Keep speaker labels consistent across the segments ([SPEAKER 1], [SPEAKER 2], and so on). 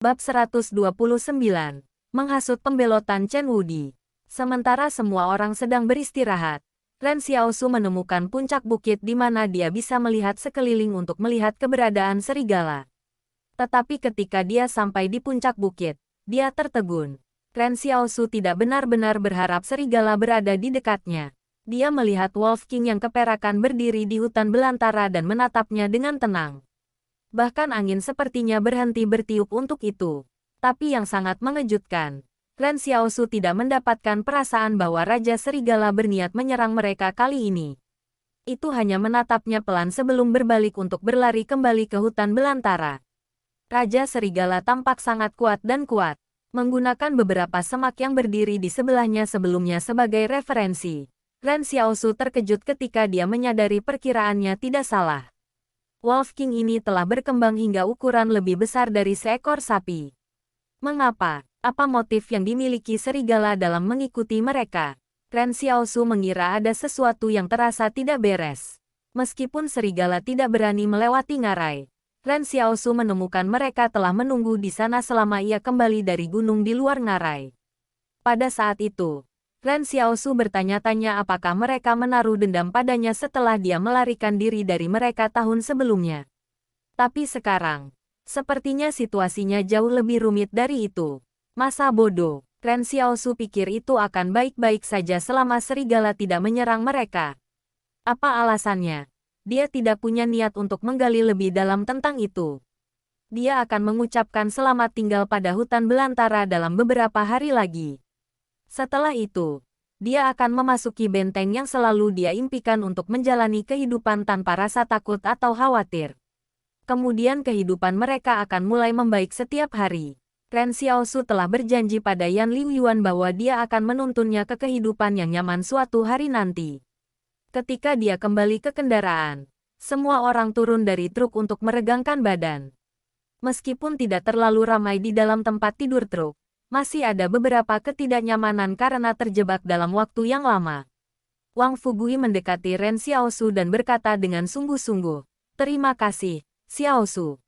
[SPEAKER 1] Bab 129. Menghasut pembelotan Chen Wudi. Sementara semua orang sedang beristirahat, Ren Xiaosu menemukan puncak bukit di mana dia bisa melihat sekeliling untuk melihat keberadaan serigala. Tetapi ketika dia sampai di puncak bukit, dia tertegun. Ren Xiaosu tidak benar-benar berharap serigala berada di dekatnya. Dia melihat Wolf King yang keperakan berdiri di hutan belantara dan menatapnya dengan tenang. Bahkan angin sepertinya berhenti bertiup untuk itu. Tapi yang sangat mengejutkan, Ren Xiaosu tidak mendapatkan perasaan bahwa Raja Serigala berniat menyerang mereka kali ini. Itu hanya menatapnya pelan sebelum berbalik untuk berlari kembali ke hutan belantara. Raja Serigala tampak sangat kuat, menggunakan beberapa semak yang berdiri di sebelahnya sebelumnya sebagai referensi. Ren Xiaosu terkejut ketika dia menyadari perkiraannya tidak salah. Wolf King ini telah berkembang hingga ukuran lebih besar dari seekor sapi. Mengapa? Apa motif yang dimiliki serigala dalam mengikuti mereka? Ren Xiaosu mengira ada sesuatu yang terasa tidak beres. Meskipun serigala tidak berani melewati ngarai, Ren Xiaosu menemukan mereka telah menunggu di sana selama ia kembali dari gunung di luar ngarai. Pada saat itu, Ren Xiaosu bertanya-tanya apakah mereka menaruh dendam padanya setelah dia melarikan diri dari mereka tahun sebelumnya. Tapi sekarang, sepertinya situasinya jauh lebih rumit dari itu. Masa bodoh, Ren Xiaosu pikir itu akan baik-baik saja selama serigala tidak menyerang mereka. Apa alasannya? Dia tidak punya niat untuk menggali lebih dalam tentang itu. Dia akan mengucapkan selamat tinggal pada hutan belantara dalam beberapa hari lagi. Setelah itu, dia akan memasuki benteng yang selalu dia impikan untuk menjalani kehidupan tanpa rasa takut atau khawatir. Kemudian kehidupan mereka akan mulai membaik setiap hari. Ren Xiaosu telah berjanji pada Yan Liuyuan bahwa dia akan menuntunnya ke kehidupan yang nyaman suatu hari nanti. Ketika dia kembali ke kendaraan, semua orang turun dari truk untuk meregangkan badan. Meskipun tidak terlalu ramai di dalam tempat tidur truk, masih ada beberapa ketidaknyamanan karena terjebak dalam waktu yang lama. Wang Fugui mendekati Ren Xiaosu dan berkata dengan sungguh-sungguh, "Terima kasih, Xiaosu.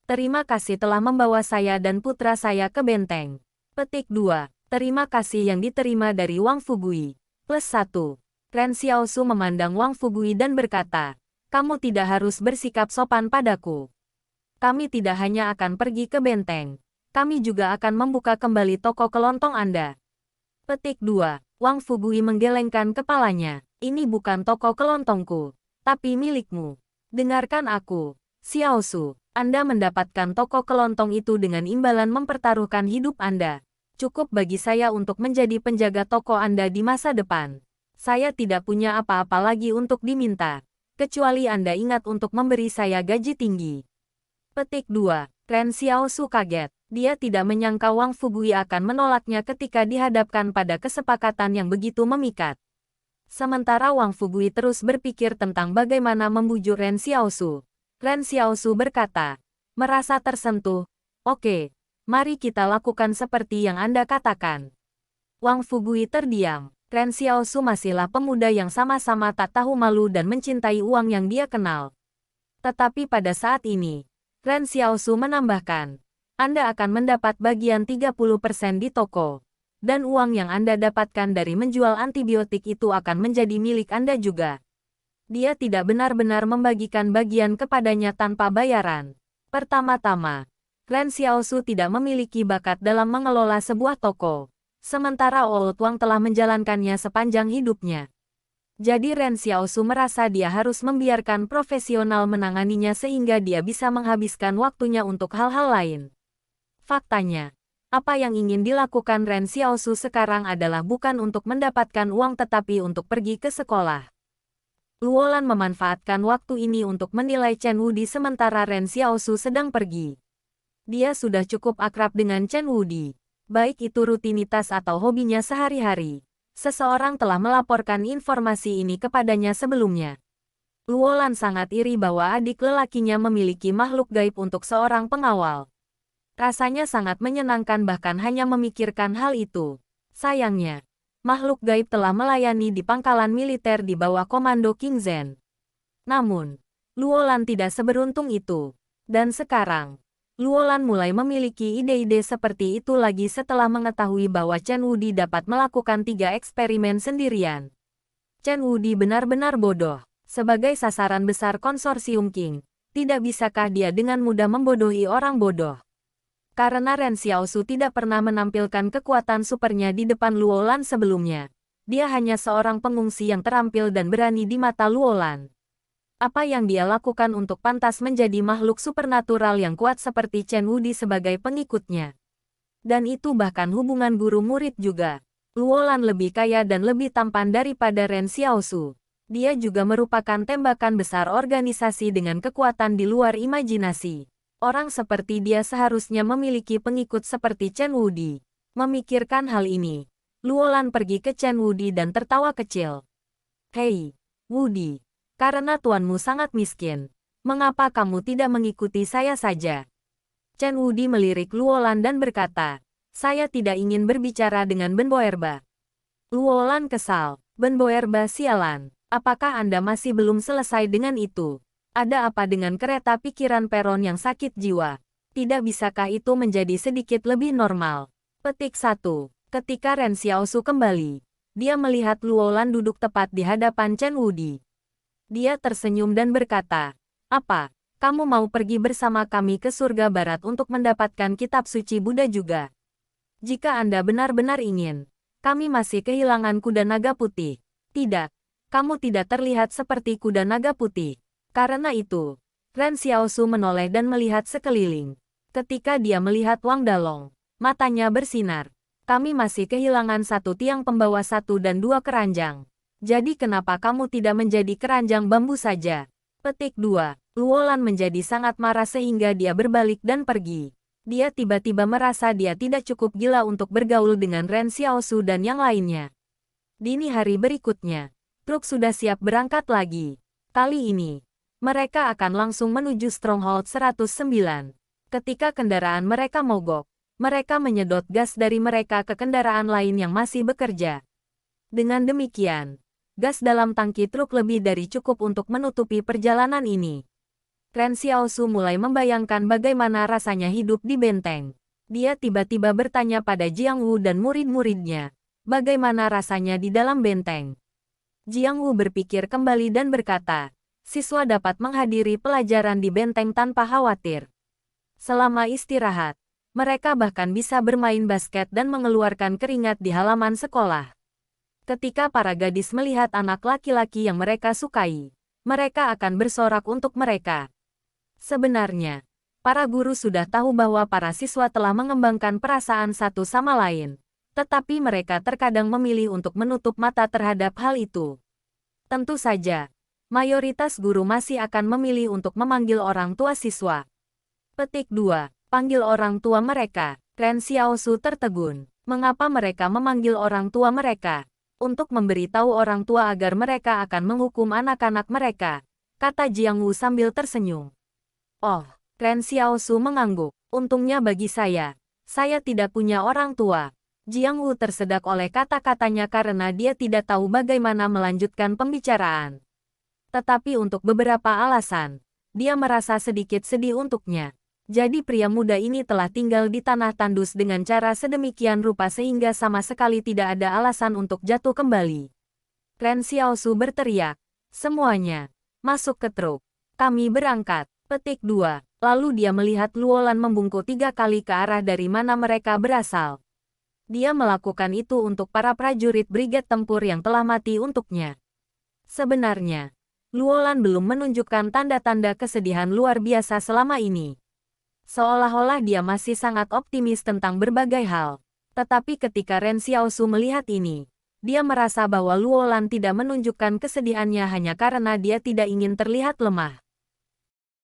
[SPEAKER 1] Terima kasih telah membawa saya dan putra saya ke benteng." Petik 2. Terima kasih yang diterima dari Wang Fugui. +1. Ren Xiaosu memandang Wang Fugui dan berkata, "Kamu tidak harus bersikap sopan padaku. Kami tidak hanya akan pergi ke benteng. Kami juga akan membuka kembali toko kelontong Anda." Petik 2. Wang Fugui menggelengkan kepalanya. "Ini bukan toko kelontongku, tapi milikmu. Dengarkan aku, Xiaosu. Anda mendapatkan toko kelontong itu dengan imbalan mempertaruhkan hidup Anda. Cukup bagi saya untuk menjadi penjaga toko Anda di masa depan. Saya tidak punya apa-apa lagi untuk diminta, kecuali Anda ingat untuk memberi saya gaji tinggi." Petik 2. Ren Xiaosu kaget. Dia tidak menyangka Wang Fugui akan menolaknya ketika dihadapkan pada kesepakatan yang begitu memikat. Sementara Wang Fugui terus berpikir tentang bagaimana membujuk Ren Xiaosu. Ren Xiaosu berkata, merasa tersentuh, "Oke, mari kita lakukan seperti yang Anda katakan." Wang Fugui terdiam. Ren Xiaosu masihlah pemuda yang sama-sama tak tahu malu dan mencintai uang yang dia kenal. Tetapi pada saat ini, Ren Xiaosu menambahkan, "Anda akan mendapat bagian 30% di toko. Dan uang yang Anda dapatkan dari menjual antibiotik itu akan menjadi milik Anda juga." Dia tidak benar-benar membagikan bagian kepadanya tanpa bayaran. Pertama-tama, Ren Xiaosu tidak memiliki bakat dalam mengelola sebuah toko. Sementara Old Wang telah menjalankannya sepanjang hidupnya. Jadi Ren Xiaosu merasa dia harus membiarkan profesional menanganinya sehingga dia bisa menghabiskan waktunya untuk hal-hal lain. Faktanya, apa yang ingin dilakukan Ren Xiaosu sekarang adalah bukan untuk mendapatkan uang tetapi untuk pergi ke sekolah. Luolan memanfaatkan waktu ini untuk menilai Chen Wudi sementara Ren Xiaosu sedang pergi. Dia sudah cukup akrab dengan Chen Wudi. Baik itu rutinitas atau hobinya sehari-hari. Seseorang telah melaporkan informasi ini kepadanya sebelumnya. Luolan sangat iri bahwa adik lelakinya memiliki makhluk gaib untuk seorang pengawal. Rasanya sangat menyenangkan bahkan hanya memikirkan hal itu. Sayangnya, makhluk gaib telah melayani di pangkalan militer di bawah komando King Zhen. Namun, Luolan tidak seberuntung itu. Dan sekarang, Luolan mulai memiliki ide-ide seperti itu lagi setelah mengetahui bahwa Chen Wudi dapat melakukan 3 eksperimen sendirian. Chen Wudi benar-benar bodoh. Sebagai sasaran besar konsorsium King, tidak bisakah dia dengan mudah membodohi orang bodoh? Karena Ren Xiaosu tidak pernah menampilkan kekuatan supernya di depan Luolan sebelumnya. Dia hanya seorang pengungsi yang terampil dan berani di mata Luolan. Apa yang dia lakukan untuk pantas menjadi makhluk supernatural yang kuat seperti Chen Wudi sebagai pengikutnya? Dan itu bahkan hubungan guru-murid juga. Luolan lebih kaya dan lebih tampan daripada Ren Xiaosu. Dia juga merupakan tembakan besar organisasi dengan kekuatan di luar imajinasi. Orang seperti dia seharusnya memiliki pengikut seperti Chen Wudi. Memikirkan hal ini, Luolan pergi ke Chen Wudi dan tertawa kecil. Hei, Wudi, karena tuanmu sangat miskin, mengapa kamu tidak mengikuti saya saja? Chen Wudi melirik Luolan dan berkata, saya tidak ingin berbicara dengan Ben Boerba. Luolan kesal, Ben Boerba sialan. Apakah Anda masih belum selesai dengan itu? Ada apa dengan kereta pikiran peron yang sakit jiwa? Tidak bisakah itu menjadi sedikit lebih normal? Petik 1. Ketika Ren Xiaosu kembali, dia melihat Luolan duduk tepat di hadapan Chen Wudi. Dia tersenyum dan berkata, apa? Kamu mau pergi bersama kami ke surga barat untuk mendapatkan kitab suci Buddha juga? Jika Anda benar-benar ingin, kami masih kehilangan kuda naga putih. Tidak. Kamu tidak terlihat seperti kuda naga putih. Karena itu, Ren Xiaosu menoleh dan melihat sekeliling. Ketika dia melihat Wang Dalong, matanya bersinar. Kami masih kehilangan 1 tiang pembawa 1 dan 2 keranjang. Jadi kenapa kamu tidak menjadi keranjang bambu saja? Petik 2. Luolan menjadi sangat marah sehingga dia berbalik dan pergi. Dia tiba-tiba merasa dia tidak cukup gila untuk bergaul dengan Ren Xiaosu dan yang lainnya. Dini hari berikutnya, truk sudah siap berangkat lagi. Kali ini, mereka akan langsung menuju Stronghold 109. Ketika kendaraan mereka mogok, mereka menyedot gas dari mereka ke kendaraan lain yang masih bekerja. Dengan demikian, gas dalam tangki truk lebih dari cukup untuk menutupi perjalanan ini. Ren Xiaosu mulai membayangkan bagaimana rasanya hidup di benteng. Dia tiba-tiba bertanya pada Jiang Wu dan murid-muridnya, bagaimana rasanya di dalam benteng. Jiang Wu berpikir kembali dan berkata, siswa dapat menghadiri pelajaran di benteng tanpa khawatir. Selama istirahat, mereka bahkan bisa bermain basket dan mengeluarkan keringat di halaman sekolah. Ketika para gadis melihat anak laki-laki yang mereka sukai, mereka akan bersorak untuk mereka. Sebenarnya, para guru sudah tahu bahwa para siswa telah mengembangkan perasaan satu sama lain. Tetapi mereka terkadang memilih untuk menutup mata terhadap hal itu. Tentu saja, mayoritas guru masih akan memilih untuk memanggil orang tua siswa. Petik 2. Panggil orang tua mereka. Ren Xiaosu tertegun. Mengapa mereka memanggil orang tua mereka? Untuk memberitahu orang tua agar mereka akan menghukum anak-anak mereka, kata Jiang Wu sambil tersenyum. Oh, Ren Xiaosu mengangguk. Untungnya bagi saya tidak punya orang tua. Jiang Wu tersedak oleh kata-katanya karena dia tidak tahu bagaimana melanjutkan pembicaraan. Tetapi untuk beberapa alasan, dia merasa sedikit sedih untuknya. Jadi pria muda ini telah tinggal di tanah tandus dengan cara sedemikian rupa sehingga sama sekali tidak ada alasan untuk jatuh kembali. Ren Xiaosu berteriak, semuanya, masuk ke truk. Kami berangkat. Petik 2. Lalu dia melihat Luolan membungkuk 3 kali ke arah dari mana mereka berasal. Dia melakukan itu untuk para prajurit brigade tempur yang telah mati untuknya. Sebenarnya, Luolan belum menunjukkan tanda-tanda kesedihan luar biasa selama ini. Seolah-olah dia masih sangat optimis tentang berbagai hal. Tetapi ketika Ren Xiaosu melihat ini, dia merasa bahwa Luolan tidak menunjukkan kesedihannya hanya karena dia tidak ingin terlihat lemah.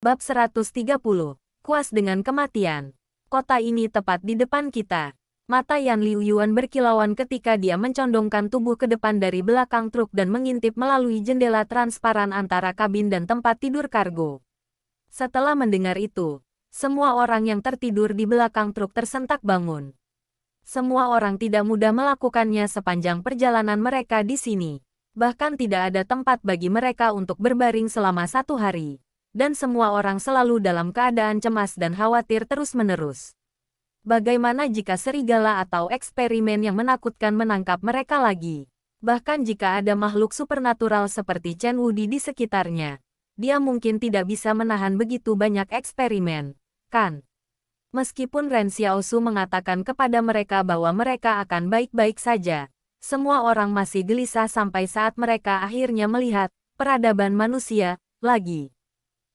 [SPEAKER 1] Bab 130. Kuas dengan kematian. Kota ini tepat di depan kita. Mata Yan Liuyuan berkilauan ketika dia mencondongkan tubuh ke depan dari belakang truk dan mengintip melalui jendela transparan antara kabin dan tempat tidur kargo. Setelah mendengar itu, semua orang yang tertidur di belakang truk tersentak bangun. Semua orang tidak mudah melakukannya sepanjang perjalanan mereka di sini. Bahkan tidak ada tempat bagi mereka untuk berbaring selama 1 hari. dan semua orang selalu dalam keadaan cemas dan khawatir terus-menerus. Bagaimana jika serigala atau eksperimen yang menakutkan menangkap mereka lagi? Bahkan jika ada makhluk supernatural seperti Chen Wudi di sekitarnya, dia mungkin tidak bisa menahan begitu banyak eksperimen, kan? Meskipun Ren Xiaosu mengatakan kepada mereka bahwa mereka akan baik-baik saja, semua orang masih gelisah sampai saat mereka akhirnya melihat peradaban manusia lagi.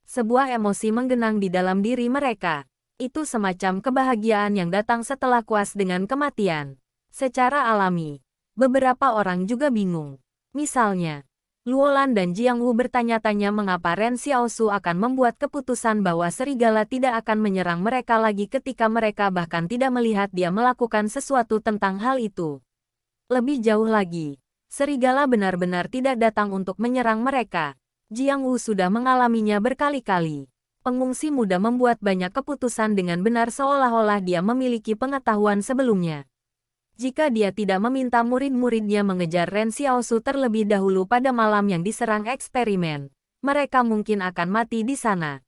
[SPEAKER 1] Sebuah emosi menggenang di dalam diri mereka. Itu semacam kebahagiaan yang datang setelah kuas dengan kematian. Secara alami, beberapa orang juga bingung. Misalnya, Luolan dan Jiang Wu bertanya-tanya mengapa Ren Xiaosu akan membuat keputusan bahwa serigala tidak akan menyerang mereka lagi ketika mereka bahkan tidak melihat dia melakukan sesuatu tentang hal itu. Lebih jauh lagi, serigala benar-benar tidak datang untuk menyerang mereka. Jiang Wu sudah mengalaminya berkali-kali. Pengungsi muda membuat banyak keputusan dengan benar seolah-olah dia memiliki pengetahuan sebelumnya. Jika dia tidak meminta murid-muridnya mengejar Ren Xiaosu terlebih dahulu pada malam yang diserang eksperimen, mereka mungkin akan mati di sana.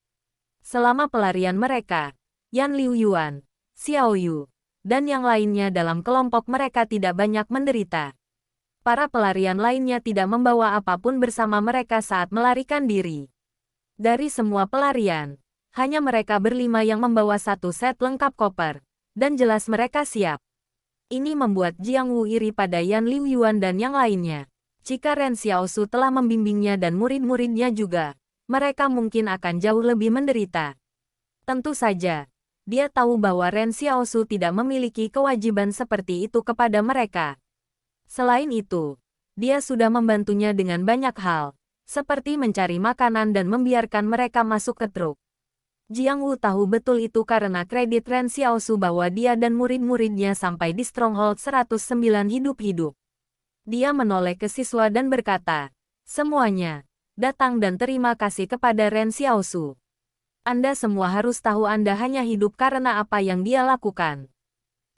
[SPEAKER 1] Selama pelarian mereka, Yan Liuyuan, Xiao Yu, dan yang lainnya dalam kelompok mereka tidak banyak menderita. Para pelarian lainnya tidak membawa apapun bersama mereka saat melarikan diri. Dari semua pelarian, hanya mereka berlima yang membawa satu set lengkap koper, dan jelas mereka siap. Ini membuat Jiang Wu iri pada Yan Liuyuan dan yang lainnya. Jika Ren Xiaosu telah membimbingnya dan murid-muridnya juga, mereka mungkin akan jauh lebih menderita. Tentu saja, dia tahu bahwa Ren Xiaosu tidak memiliki kewajiban seperti itu kepada mereka. Selain itu, dia sudah membantunya dengan banyak hal, seperti mencari makanan dan membiarkan mereka masuk ke truk. Jiang Wu tahu betul itu karena kredit Ren Xiaosu bahwa dia dan murid-muridnya sampai di Stronghold 109 hidup-hidup. Dia menoleh ke siswa dan berkata, "Semuanya, datang dan terima kasih kepada Ren Xiaosu. Anda semua harus tahu Anda hanya hidup karena apa yang dia lakukan."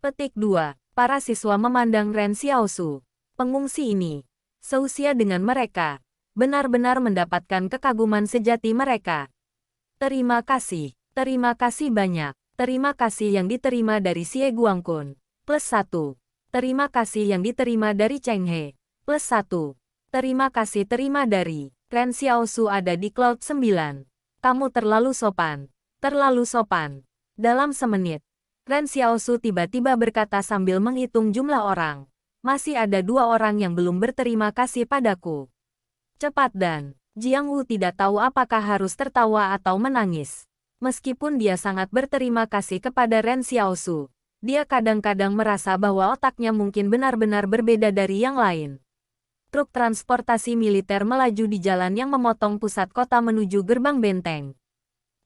[SPEAKER 1] Petik 2. Para siswa memandang Ren Xiaosu. Pengungsi ini, seusia dengan mereka, benar-benar mendapatkan kekaguman sejati mereka. Terima kasih banyak. Terima kasih yang diterima dari Xie Guangkun, plus 1. Terima kasih yang diterima dari Cheng He, plus 1. Terima kasih terima dari Ren Xiaosu ada di Cloud 9. Kamu terlalu sopan. Terlalu sopan. Dalam semenit, Ren Xiaosu tiba-tiba berkata sambil menghitung jumlah orang. Masih ada 2 orang yang belum berterima kasih padaku. Cepat dan Jiang Wu tidak tahu apakah harus tertawa atau menangis. Meskipun dia sangat berterima kasih kepada Ren Xiaosu, dia kadang-kadang merasa bahwa otaknya mungkin benar-benar berbeda dari yang lain. Truk transportasi militer melaju di jalan yang memotong pusat kota menuju gerbang benteng.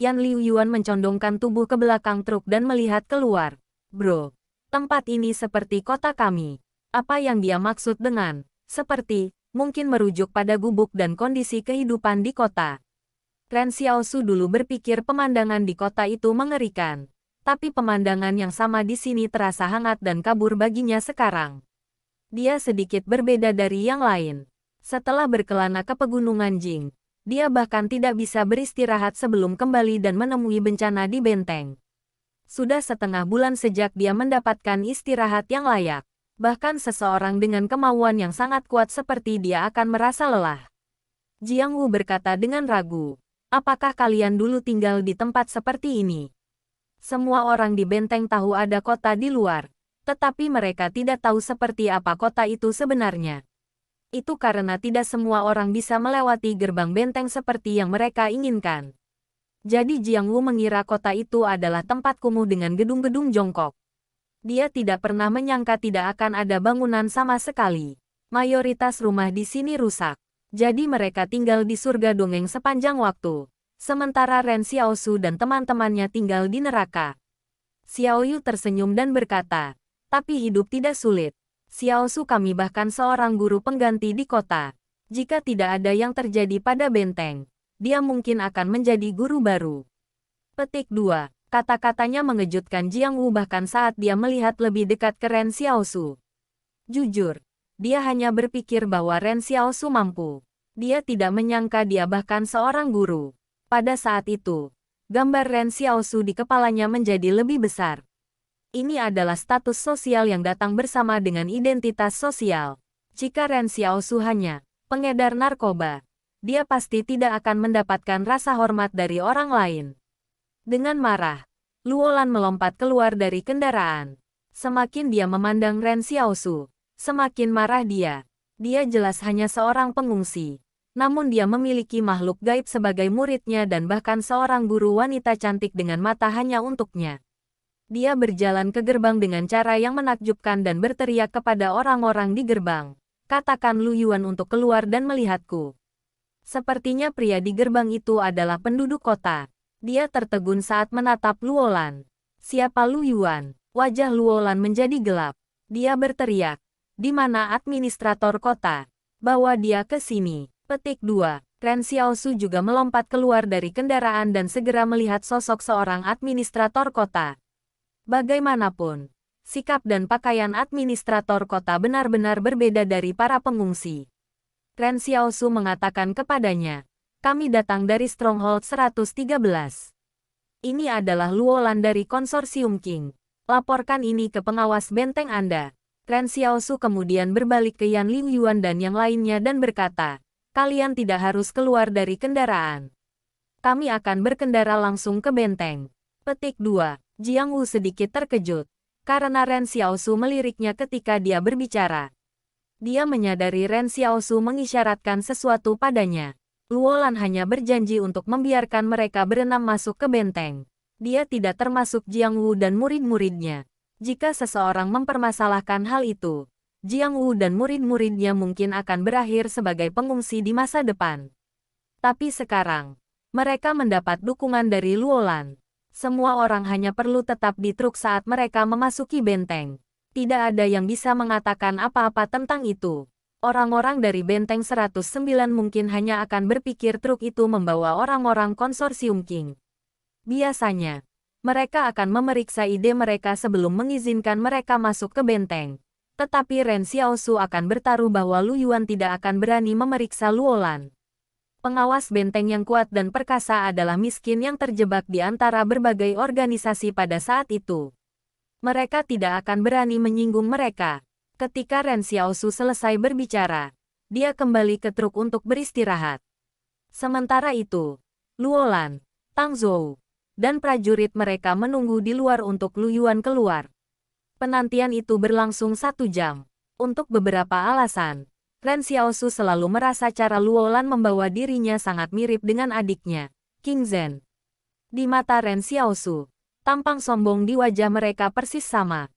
[SPEAKER 1] Yan Liuyuan mencondongkan tubuh ke belakang truk dan melihat keluar. "Bro, tempat ini seperti kota kami." Apa yang dia maksud dengan "seperti"? Mungkin merujuk pada gubuk dan kondisi kehidupan di kota. Ren Xiaosu dulu berpikir pemandangan di kota itu mengerikan. Tapi pemandangan yang sama di sini terasa hangat dan kabur baginya sekarang. Dia sedikit berbeda dari yang lain. Setelah berkelana ke pegunungan Jing, dia bahkan tidak bisa beristirahat sebelum kembali dan menemui bencana di benteng. Sudah setengah bulan sejak dia mendapatkan istirahat yang layak. Bahkan seseorang dengan kemauan yang sangat kuat seperti dia akan merasa lelah. Jiang Wu berkata dengan ragu, "Apakah kalian dulu tinggal di tempat seperti ini?" Semua orang di benteng tahu ada kota di luar, tetapi mereka tidak tahu seperti apa kota itu sebenarnya. Itu karena tidak semua orang bisa melewati gerbang benteng seperti yang mereka inginkan. Jadi Jiang Wu mengira kota itu adalah tempat kumuh dengan gedung-gedung jongkok. Dia tidak pernah menyangka tidak akan ada bangunan sama sekali. Mayoritas rumah di sini rusak. Jadi mereka tinggal di surga dongeng sepanjang waktu. Sementara Ren Xiaosu dan teman-temannya tinggal di neraka. Xiao Yu tersenyum dan berkata, "Tapi hidup tidak sulit. Xiaosu kami bahkan seorang guru pengganti di kota. Jika tidak ada yang terjadi pada benteng, dia mungkin akan menjadi guru baru." Petik 2. Kata-katanya mengejutkan Jiang Wu bahkan saat dia melihat lebih dekat ke Ren Xiaosu. Jujur, dia hanya berpikir bahwa Ren Xiaosu mampu. Dia tidak menyangka dia bahkan seorang guru. Pada saat itu, gambar Ren Xiaosu di kepalanya menjadi lebih besar. Ini adalah status sosial yang datang bersama dengan identitas sosial. Jika Ren Xiaosu hanya pengedar narkoba, dia pasti tidak akan mendapatkan rasa hormat dari orang lain. Dengan marah, Luolan melompat keluar dari kendaraan. Semakin dia memandang Ren Xiaosu, semakin marah dia. Dia jelas hanya seorang pengungsi. Namun dia memiliki makhluk gaib sebagai muridnya dan bahkan seorang guru wanita cantik dengan mata hanya untuknya. Dia berjalan ke gerbang dengan cara yang menakjubkan dan berteriak kepada orang-orang di gerbang. Katakan Lu Yuan untuk keluar dan melihatku. Sepertinya pria di gerbang itu adalah penduduk kota. Dia tertegun saat menatap Luolan. Siapa Lu Yuan? Wajah Luolan menjadi gelap. Dia berteriak. Di mana administrator kota? Bawa dia ke sini. Petik 2. Ren Xiaosu juga melompat keluar dari kendaraan dan segera melihat sosok seorang administrator kota. Bagaimanapun, sikap dan pakaian administrator kota benar-benar berbeda dari para pengungsi. Ren Xiaosu mengatakan kepadanya, kami datang dari Stronghold 113. Ini adalah Luolan dari Konsorsium King. Laporkan ini ke pengawas benteng Anda. Ren Xiaosu kemudian berbalik ke Yan Lingyuan dan yang lainnya dan berkata, kalian tidak harus keluar dari kendaraan. Kami akan berkendara langsung ke benteng. Petik 2. Jiang Wu sedikit terkejut, karena Ren Xiaosu meliriknya ketika dia berbicara. Dia menyadari Ren Xiaosu mengisyaratkan sesuatu padanya. Luolan hanya berjanji untuk membiarkan mereka berenam masuk ke benteng. Dia tidak termasuk Jiang Wu dan murid-muridnya. Jika seseorang mempermasalahkan hal itu, Jiang Wu dan murid-muridnya mungkin akan berakhir sebagai pengungsi di masa depan. Tapi sekarang, mereka mendapat dukungan dari Luolan. Semua orang hanya perlu tetap di truk saat mereka memasuki benteng. Tidak ada yang bisa mengatakan apa-apa tentang itu. Orang-orang dari benteng 109 mungkin hanya akan berpikir truk itu membawa orang-orang konsorsium King. Biasanya, mereka akan memeriksa ide mereka sebelum mengizinkan mereka masuk ke benteng. Tetapi Ren Xiaosu akan bertaruh bahwa Lu Yuan tidak akan berani memeriksa Luolan. Pengawas benteng yang kuat dan perkasa adalah miskin yang terjebak di antara berbagai organisasi pada saat itu. Mereka tidak akan berani menyinggung mereka. Ketika Ren Xiaosu selesai berbicara, dia kembali ke truk untuk beristirahat. Sementara itu, Luolan, Tang Zhou, dan prajurit mereka menunggu di luar untuk Lu Yuan keluar. Penantian itu berlangsung 1 jam. Untuk beberapa alasan, Ren Xiaosu selalu merasa cara Luolan membawa dirinya sangat mirip dengan adiknya, King Zhen. Di mata Ren Xiaosu, tampang sombong di wajah mereka persis sama.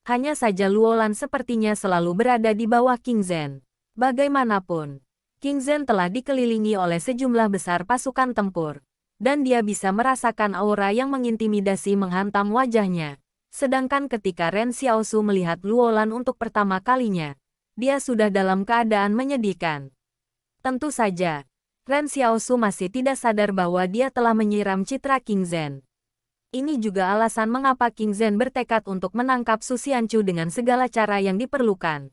[SPEAKER 1] Hanya saja Luolan sepertinya selalu berada di bawah King Zhen. Bagaimanapun, King Zhen telah dikelilingi oleh sejumlah besar pasukan tempur, dan dia bisa merasakan aura yang mengintimidasi menghantam wajahnya. Sedangkan ketika Ren Xiaosu melihat Luolan untuk pertama kalinya, dia sudah dalam keadaan menyedihkan. Tentu saja, Ren Xiaosu masih tidak sadar bahwa dia telah menyiram citra King Zhen. Ini juga alasan mengapa King Zhen bertekad untuk menangkap Su Xianchu dengan segala cara yang diperlukan.